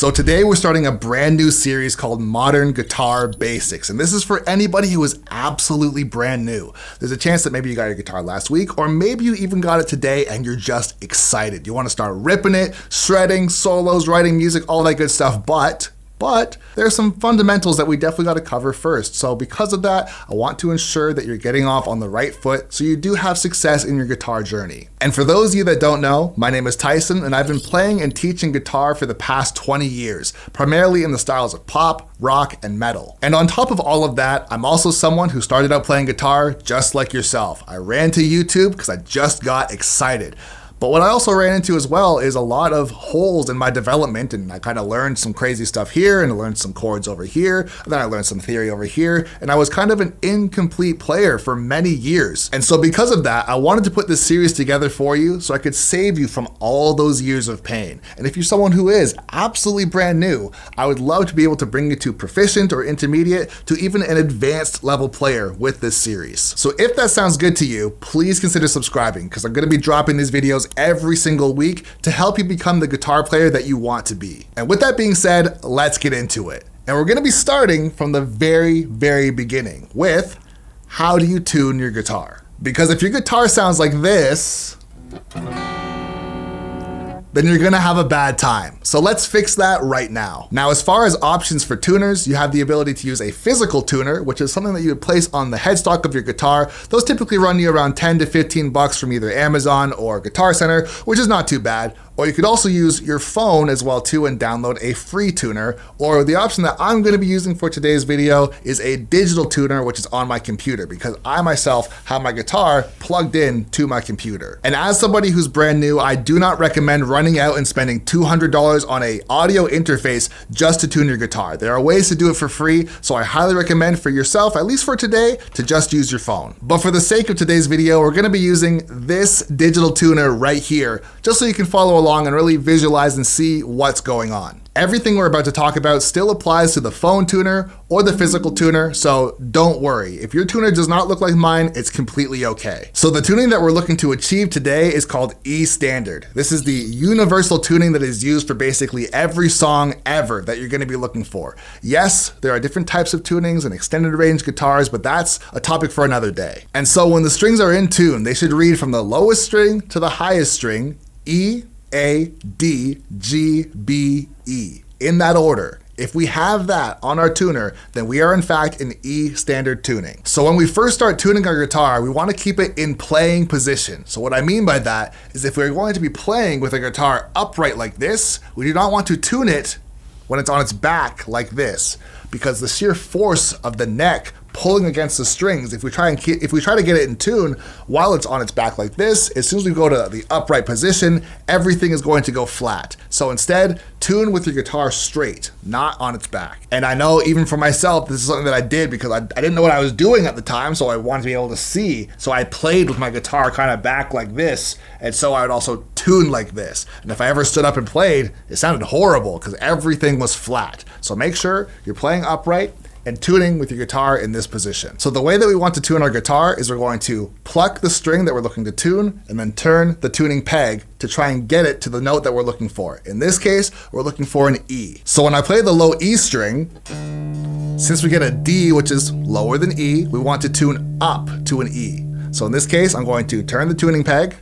So today we're starting a brand new series called Modern Guitar Basics, and this is for anybody who is absolutely brand new. There's a chance that maybe you got your guitar last week, or maybe you even got it today and you're just excited. You want to start ripping it, shredding, solos, writing music, all that good stuff, but there's some fundamentals that we definitely got to cover first. So because of that, I want to ensure that you're getting off on the right foot so you do have success in your guitar journey. And for those of you that don't know, my name is Tyson and I've been playing and teaching guitar for the past 20 years, primarily in the styles of pop, rock, and metal. And on top of all of that, I'm also someone who started out playing guitar just like yourself. I ran to YouTube because I just got excited. But what I also ran into as well is a lot of holes in my development, and I kind of learned some crazy stuff here and I learned some chords over here, and then I learned some theory over here, and I was kind of an incomplete player for many years. And so because of that, I wanted to put this series together for you so I could save you from all those years of pain. And if you're someone who is absolutely brand new, I would love to be able to bring you to proficient or intermediate to even an advanced level player with this series. So if that sounds good to you, please consider subscribing because I'm going to be dropping these videos every single week to help you become the guitar player that you want to be. And with that being said, let's get into it. And we're gonna be starting from the very, very beginning with how do you tune your guitar? Because if your guitar sounds like this, then you're gonna have a bad time. So let's fix that right now. Now, as far as options for tuners, you have the ability to use a physical tuner, which is something that you would place on the headstock of your guitar. Those typically run you around 10 to 15 bucks from either Amazon or Guitar Center, which is not too bad. Or you could also use your phone as well too and download a free tuner. Or the option that I'm gonna be using for today's video is a digital tuner, which is on my computer because I myself have my guitar plugged in to my computer. And as somebody who's brand new, I do not recommend running out and spending $200 on a audio interface just to tune your guitar. There are ways to do it for free, so I highly recommend for yourself, at least for today, to just use your phone. But for the sake of today's video, we're gonna be using this digital tuner right here, just so you can follow along and really visualize and see what's going on. Everything we're about to talk about still applies to the phone tuner or the physical tuner, so don't worry. If your tuner does not look like mine, it's completely okay. So the tuning that we're looking to achieve today is called E standard. This is the universal tuning that is used for basically every song ever that you're gonna be looking for. Yes, there are different types of tunings and extended range guitars, but that's a topic for another day. And so when the strings are in tune, they should read from the lowest string to the highest string, E, A, D, G, B, E, in that order. If we have that on our tuner, then we are in fact in E standard tuning. So when we first start tuning our guitar, we want to keep it in playing position. So what I mean by that is if we're going to be playing with a guitar upright like this, we do not want to tune it when it's on its back like this, because the sheer force of the neck pulling against the strings, if we try to get it in tune while it's on its back like this, as soon as we go to the upright position, everything is going to go flat. So instead, tune with your guitar straight, not on its back. And I know even for myself, this is something that I did because I didn't know what I was doing at the time, so I wanted to be able to see. So I played with my guitar kind of back like this, and so I would also tune like this. And if I ever stood up and played, it sounded horrible because everything was flat. So make sure you're playing upright and tuning with your guitar in this position. So the way that we want to tune our guitar is we're going to pluck the string that we're looking to tune and then turn the tuning peg to try and get it to the note that we're looking for. In this case, we're looking for an E. So when I play the low E string, since we get a D, which is lower than E, we want to tune up to an E. So in this case, I'm going to turn the tuning peg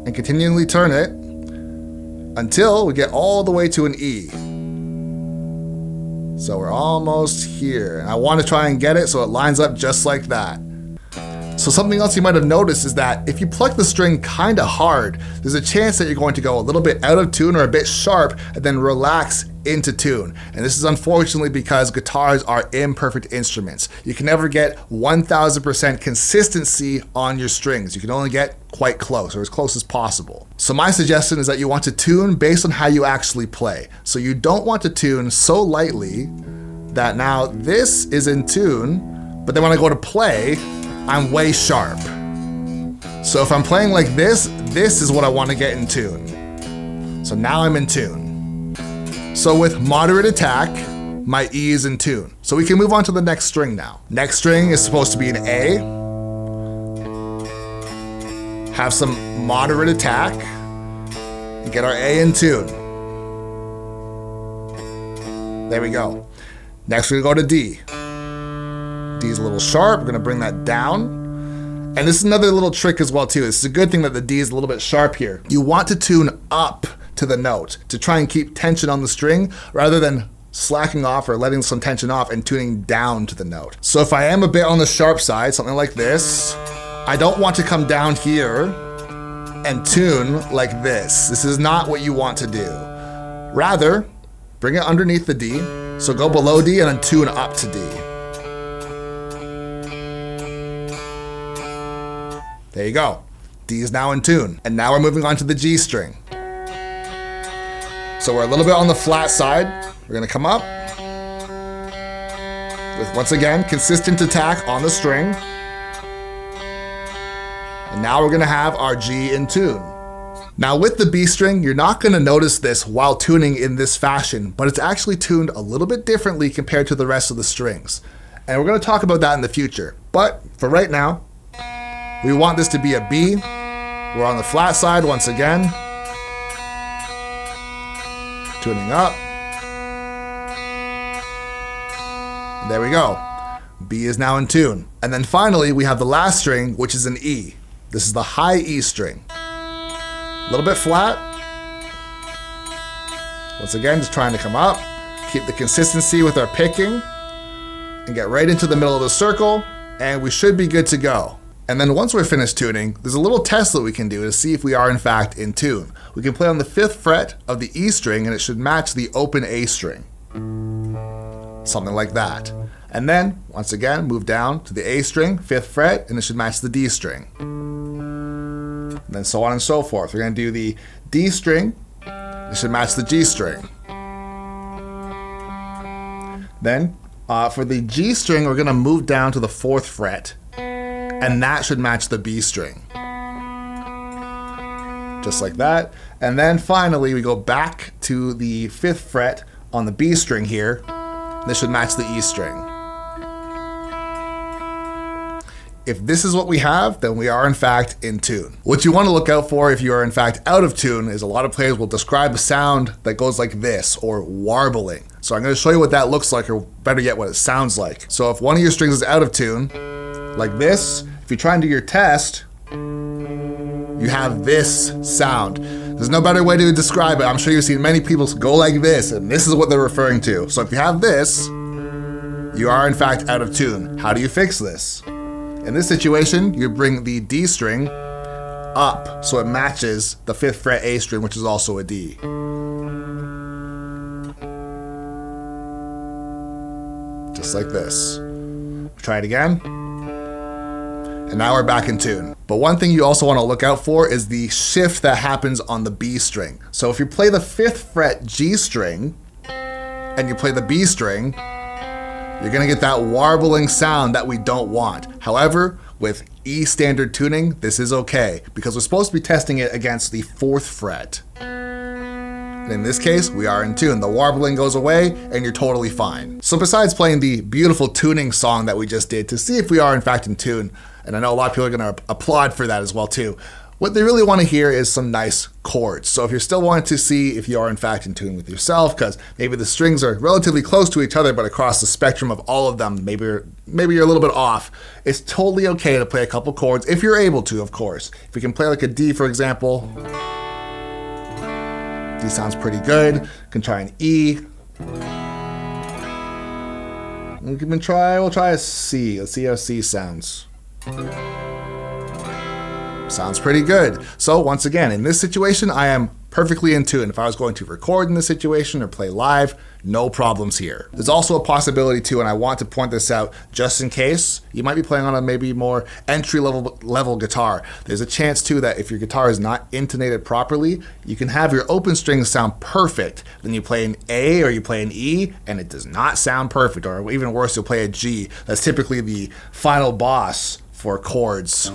and continually turn it until we get all the way to an E. So we're almost here. And I want to try and get it so it lines up just like that. So something else you might have noticed is that if you pluck the string kind of hard, there's a chance that you're going to go a little bit out of tune or a bit sharp and then relax into tune. And this is unfortunately because guitars are imperfect instruments. You can never get 1000% consistency on your strings. You can only get quite close or as close as possible. So my suggestion is that you want to tune based on how you actually play. So you don't want to tune so lightly that now this is in tune, but then when I go to play, I'm way sharp. So if I'm playing like this is what I want to get in tune. So now I'm in tune. So with moderate attack, my E is in tune. So we can move on to the next string now. Next string is supposed to be an A. Have some moderate attack and get our A in tune. There we go. Next we're gonna go to D. D is a little sharp, we're gonna bring that down. And this is another little trick as well too. This is a good thing that the D is a little bit sharp here. You want to tune up to the note to try and keep tension on the string rather than slacking off or letting some tension off and tuning down to the note. So if I am a bit on the sharp side, something like this, I don't want to come down here and tune like this. This is not what you want to do. Rather, bring it underneath the D. So go below D and then tune up to D. There you go. D is now in tune. And now we're moving on to the G string. So we're a little bit on the flat side. We're gonna come up with, once again, consistent attack on the string. And now we're gonna have our G in tune. Now with the B string, you're not gonna notice this while tuning in this fashion, but it's actually tuned a little bit differently compared to the rest of the strings. And we're gonna talk about that in the future. But for right now, we want this to be a B. We're on the flat side once again. Tuning up. There we go. B is now in tune. And then finally, we have the last string, which is an E. This is the high E string. A little bit flat. Once again, just trying to come up. Keep the consistency with our picking. And get right into the middle of the circle. And we should be good to go. And then once we're finished tuning, there's a little test that we can do to see if we are in fact in tune. We can play on the 5th fret of the E string and it should match the open A string. Something like that. And then, once again, move down to the A string, 5th fret, and it should match the D string. And then so on and so forth. We're gonna do the D string, it should match the G string. Then, for the G string, we're gonna move down to the 4th fret, and that should match the B string. Just like that. And then finally, we go back to the 5th fret on the B string here. This should match the E string. If this is what we have, then we are in fact in tune. What you want to look out for if you are in fact out of tune is a lot of players will describe a sound that goes like this, or warbling. So I'm going to show you what that looks like, or better yet, what it sounds like. So if one of your strings is out of tune, like this, if you try and do your test, you have this sound. There's no better way to describe it. I'm sure you've seen many people go like this, and this is what they're referring to. So if you have this, you are in fact out of tune. How do you fix this? In this situation, you bring the D string up so it matches the 5th fret A string, which is also a D. Just like this. Try it again. And now we're back in tune. But one thing you also want to look out for is the shift that happens on the B string. So if you play the 5th fret G string and you play the B string, you're gonna get that warbling sound that we don't want. However, with E standard tuning, this is okay because we're supposed to be testing it against the 4th fret. And in this case, we are in tune. The warbling goes away and you're totally fine. So besides playing the beautiful tuning song that we just did to see if we are in fact in tune, and I know a lot of people are gonna applaud for that as well too, what they really want to hear is some nice chords. So if you're still wanting to see if you are in fact in tune with yourself, because maybe the strings are relatively close to each other, but across the spectrum of all of them, maybe you're a little bit off, it's totally okay to play a couple chords, if you're able to, of course. If you can play like a D, for example, D sounds pretty good. You can try an E. We'll try a C. Let's see how C sounds. Sounds pretty good. So once again, in this situation, I am perfectly in tune. If I was going to record in this situation or play live, no problems here. There's also a possibility too, and I want to point this out just in case, you might be playing on a maybe more entry level guitar. There's a chance too that if your guitar is not intonated properly, you can have your open strings sound perfect. Then you play an A or you play an E and it does not sound perfect, or even worse, you'll play a G. That's typically the final boss for chords,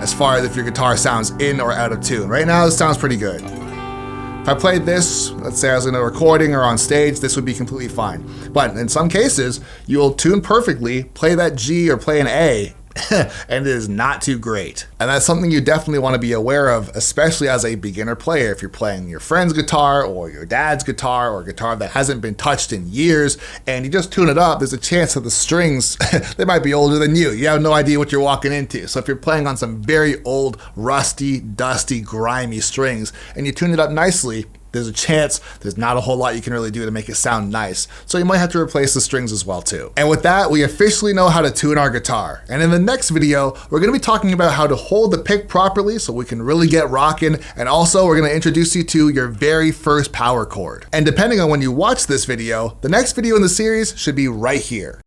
as far as if your guitar sounds in or out of tune. Right now, this sounds pretty good. If I played this, let's say I was in a recording or on stage, this would be completely fine. But in some cases, you'll tune perfectly, play that G or play an A, and it is not too great. And that's something you definitely want to be aware of, especially as a beginner player. If you're playing your friend's guitar or your dad's guitar or a guitar that hasn't been touched in years and you just tune it up, there's a chance that the strings, they might be older than you. You have no idea what you're walking into. So if you're playing on some very old, rusty, dusty, grimy strings and you tune it up nicely, there's a chance there's not a whole lot you can really do to make it sound nice. So you might have to replace the strings as well too. And with that, we officially know how to tune our guitar. And in the next video, we're gonna be talking about how to hold the pick properly so we can really get rocking. And also we're gonna introduce you to your very first power chord. And depending on when you watch this video, the next video in the series should be right here.